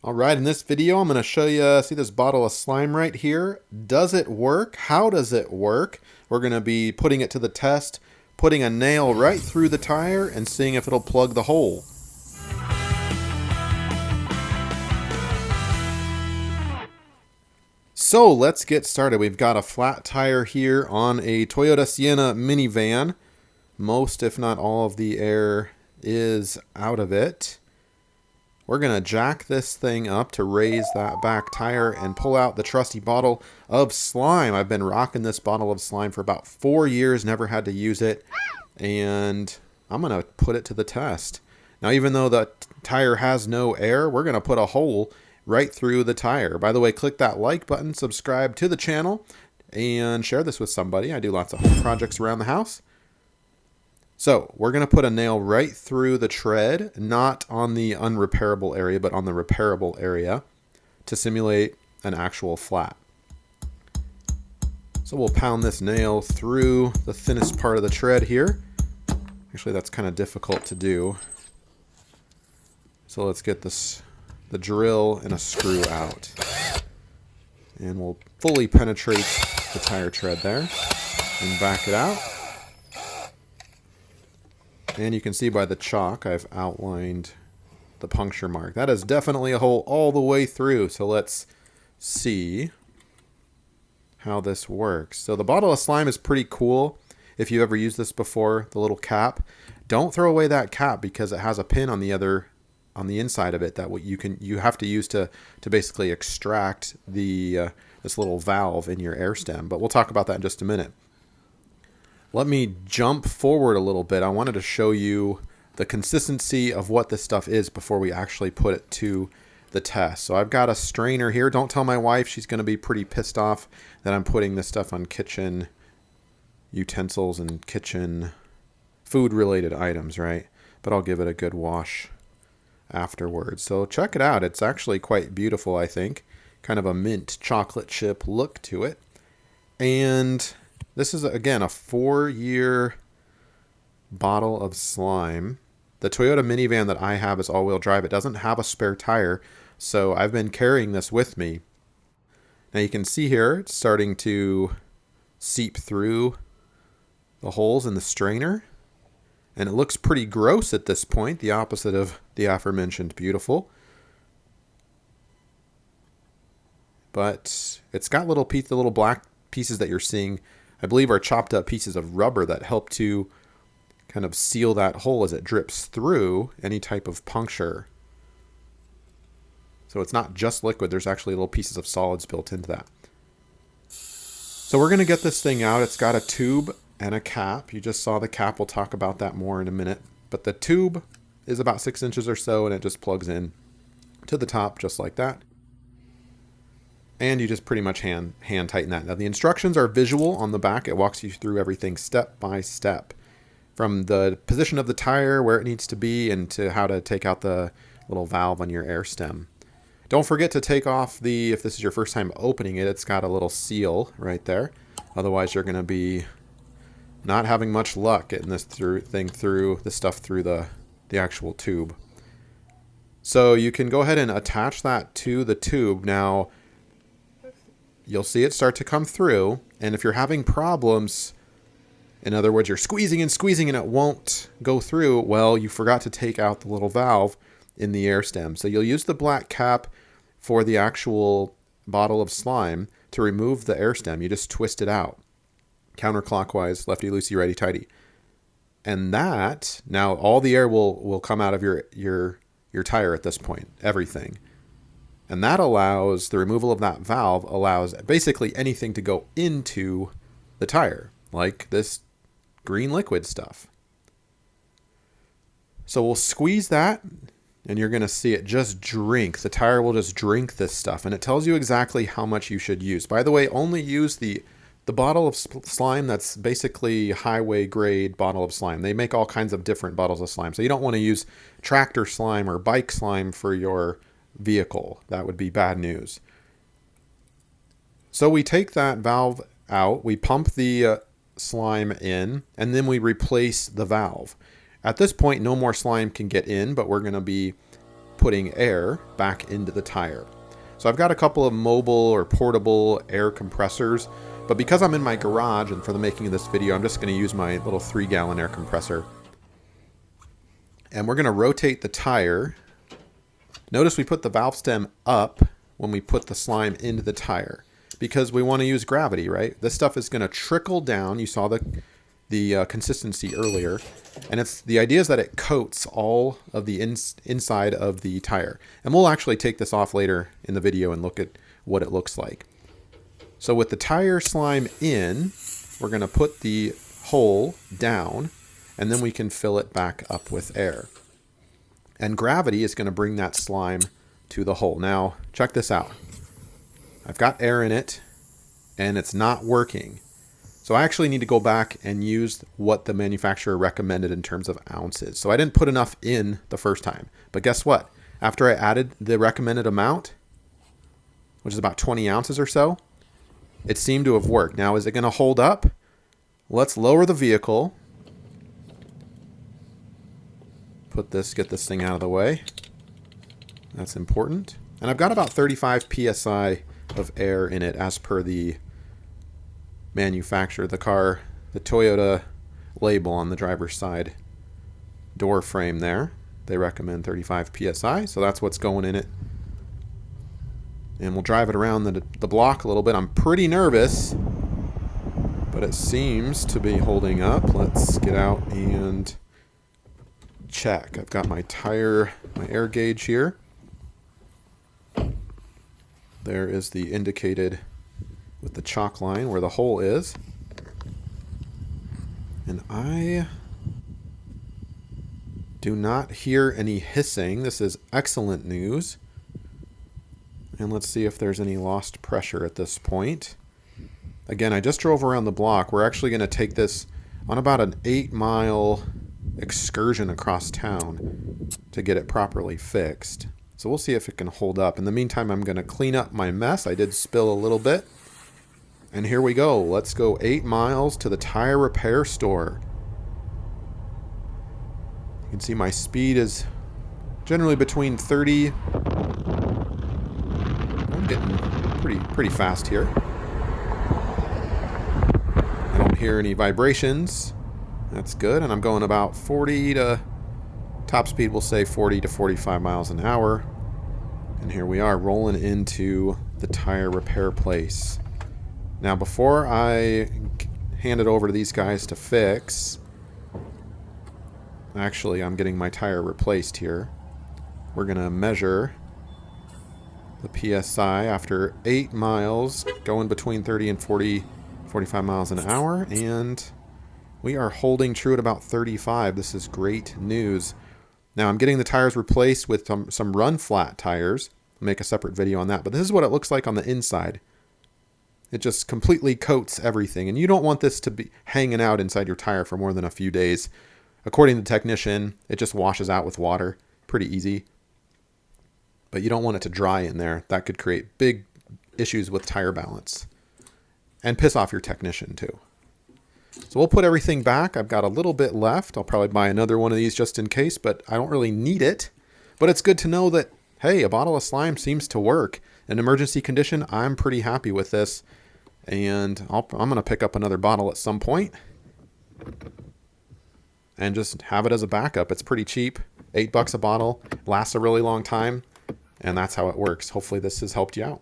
Alright, in this video I'm going to show you, see this bottle of slime right here? Does it work? How does it work? We're going to be putting it to the test, putting a nail right through the tire and seeing if it'll plug the hole. So let's get started. We've got a flat tire here on a Toyota Sienna minivan. Most, if not all, of the air is out of it. We're going to jack this thing up to raise that back tire and pull out the trusty bottle of slime. I've been rocking this bottle of slime for about 4 years, never had to use it, and I'm going to put it to the test. Now, even though the tire has no air, we're going to put a hole right through the tire. By the way, click that like button, subscribe to the channel, and share this with somebody. I do lots of home projects around the house. So we're going to put a nail right through the tread, not on the unrepairable area, but on the repairable area to simulate an actual flat. So we'll pound this nail through the thinnest part of the tread here. Actually, that's kind of difficult to do. So let's get the drill and a screw out. And we'll fully penetrate the tire tread there and back it out. And you can see by the chalk I've outlined the puncture mark. That is definitely a hole all the way through. So let's see how this works. So the bottle of slime is pretty cool. If you ever used this before, the little cap, don't throw away that cap because it has a pin on the inside of it that you have to use to basically extract this little valve in your air stem. But we'll talk about that in just a minute. Let me jump forward a little bit. I wanted to show you the consistency of what this stuff is before we actually put it to the test. So I've got a strainer here. Don't tell my wife. She's going to be pretty pissed off that I'm putting this stuff on kitchen utensils and kitchen food-related items, right? But I'll give it a good wash afterwards. So check it out. It's actually quite beautiful, I think. Kind of a mint chocolate chip look to it. And this is, again, a 4-year bottle of slime. The Toyota minivan that I have is all-wheel drive. It doesn't have a spare tire, so I've been carrying this with me. Now you can see here it's starting to seep through the holes in the strainer. And it looks pretty gross at this point, the opposite of the aforementioned beautiful. But it's got the little black pieces that you're seeing, I believe, are chopped up pieces of rubber that help to kind of seal that hole as it drips through any type of puncture. So it's not just liquid, there's actually little pieces of solids built into that. So we're going to get this thing out. It's got a tube and a cap. You just saw the cap. We'll talk about that more in a minute. But the tube is about 6 inches or so, and it just plugs in to the top just like that. And you just pretty much hand tighten that. Now the instructions are visual on the back. It walks you through everything step by step. From the position of the tire, where it needs to be, and to how to take out the little valve on your air stem. Don't forget to take off if this is your first time opening it, it's got a little seal right there. Otherwise you're going to be not having much luck getting this stuff through the actual tube. So you can go ahead and attach that to the tube. Now you'll see it start to come through, and if you're having problems, in other words, you're squeezing and squeezing and it won't go through, well, you forgot to take out the little valve in the air stem. So you'll use the black cap for the actual bottle of slime to remove the air stem. You just twist it out counterclockwise, lefty loosey, righty tighty. And that, now all the air will come out of your tire at this point, everything. And that allows, the removal of that valve allows basically anything to go into the tire, like this green liquid stuff. So we'll squeeze that, and you're going to see it just drink. The tire will just drink this stuff, and it tells you exactly how much you should use. By the way, only use the bottle of slime that's basically highway grade bottle of slime. They make all kinds of different bottles of slime. So you don't want to use tractor slime or bike slime for your vehicle. That would be bad news. So we take that valve out, we pump the slime in, and then we replace the valve. At this point, no more slime can get in, but we're going to be putting air back into the tire. So I've got a couple of mobile or portable air compressors, but because I'm in my garage and for the making of this video, I'm just going to use my little 3-gallon air compressor. And we're going to rotate the tire. Notice we put the valve stem up when we put the slime into the tire because we want to use gravity, right? This stuff is going to trickle down. You saw the consistency earlier. And the idea is that it coats all of the inside of the tire. And we'll actually take this off later in the video and look at what it looks like. So with the tire slime in, we're going to put the hole down, and then we can fill it back up with air. And gravity is going to bring that slime to the hole. Now, check this out. I've got air in it, and it's not working. So I actually need to go back and use what the manufacturer recommended in terms of ounces. So I didn't put enough in the first time. But guess what? After I added the recommended amount, which is about 20 ounces or so, it seemed to have worked. Now, is it going to hold up? Let's lower the vehicle. Get this thing out of the way. That's important. And I've got about 35 psi of air in it as per the manufacturer, the Toyota label on the driver's side door frame there. They recommend 35 psi, so that's what's going in it. And we'll drive it around the block a little bit. I'm pretty nervous, but it seems to be holding up. Let's get out and check. I've got my air gauge here. There is the indicated with the chalk line where the hole is. And I do not hear any hissing. This is excellent news. And let's see if there's any lost pressure at this point. Again, I just drove around the block. We're actually going to take this on about an 8-mile excursion across town to get it properly fixed. So we'll see if it can hold up. In the meantime, I'm going to clean up my mess. I did spill a little bit. And here we go. Let's go 8 miles to the tire repair store. You can see my speed is generally between 30. I'm getting pretty fast here. I don't hear any vibrations. That's good. And I'm going about 40 to top speed, we'll say 40 to 45 miles an hour. And here we are rolling into the tire repair place. Now, before I hand it over to these guys to fix, actually, I'm getting my tire replaced here. We're going to measure the PSI after 8 miles, going between 30 and 45 miles an hour, and we are holding true at about 35. This is great news. Now, I'm getting the tires replaced with some run flat tires. I'll make a separate video on that, but this is what it looks like on the inside. It just completely coats everything, and you don't want this to be hanging out inside your tire for more than a few days. According to the technician, it just washes out with water. Pretty easy. But you don't want it to dry in there. That could create big issues with tire balance and piss off your technician too. So we'll put everything back. I've got a little bit left. I'll probably buy another one of these just in case, but I don't really need it. But it's good to know that, hey, a bottle of slime seems to work. In emergency condition, I'm pretty happy with this. And I'm going to pick up another bottle at some point and just have it as a backup. It's pretty cheap. $8 a bottle. Lasts a really long time. And that's how it works. Hopefully this has helped you out.